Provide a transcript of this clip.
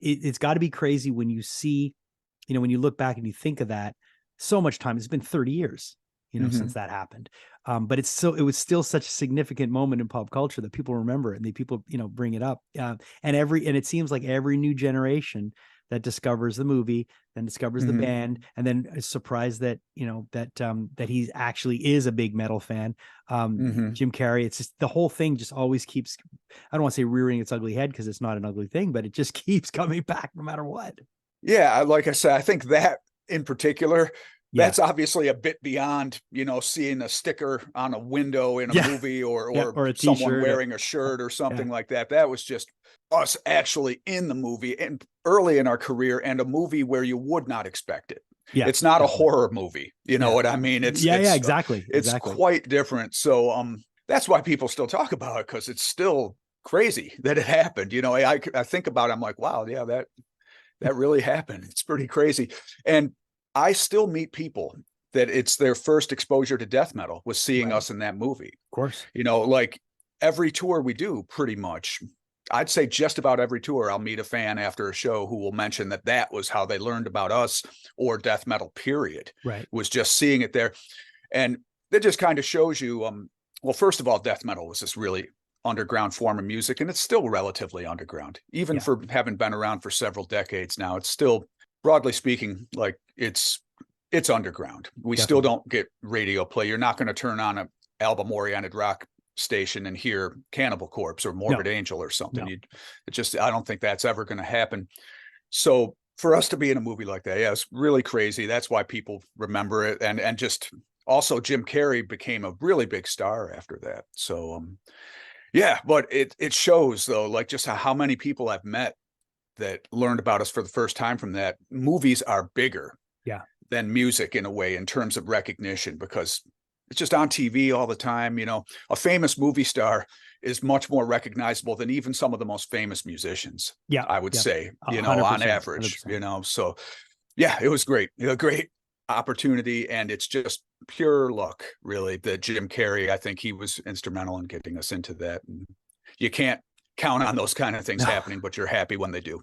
it's got to be crazy when you see, when you look back and you think of that, so much time. It's been 30 years, since that happened. But it was still such a significant moment in pop culture that people remember it, and people, bring it up. And it seems like every new generation that discovers the movie, then discovers the band, and then is surprised that, that he actually is a big metal fan. Jim Carrey, it's just, the whole thing just always keeps, I don't want to say rearing its ugly head, because it's not an ugly thing, but it just keeps coming back no matter what. Yeah. Like I said, I think that in particular, that's obviously a bit beyond, seeing a sticker on a window in a movie or someone wearing a shirt or something like that. That was just us actually in the movie and early in our career, and a movie where you would not expect it. Yeah, it's not a horror movie. You know what I mean? It's exactly. It's quite different. So that's why people still talk about it, because it's still crazy that it happened. I think about it, I'm like, wow, yeah, that really happened. It's pretty crazy. And I still meet people that it's their first exposure to death metal was seeing us in that movie. Of course. Like every tour we do, pretty much, I'd say just about every tour, I'll meet a fan after a show who will mention that was how they learned about us or death metal, period. Right. Was just seeing it there. And it just kind of shows you, well, first of all, death metal was this really underground form of music, and it's still relatively underground, even for having been around for several decades now. It's still, broadly speaking, like it's underground. We still don't get radio play. You're not going to turn on a album-oriented rock station and hear Cannibal Corpse or Morbid Angel or something. I don't think that's ever going to happen. So for us to be in a movie like that, it's really crazy. That's why people remember it. And just also Jim Carrey became a really big star after that. So, but it shows though, like just how many people I've met that learned about us for the first time from that. Movies are bigger than music in a way, in terms of recognition, because it's just on TV all the time. A famous movie star is much more recognizable than even some of the most famous musicians. Yeah, I would say, on average, 100%. So it was great. A great opportunity. And it's just pure luck, really, that Jim Carrey, I think he was instrumental in getting us into that. And you can't count on those kind of things happening, but you're happy when they do.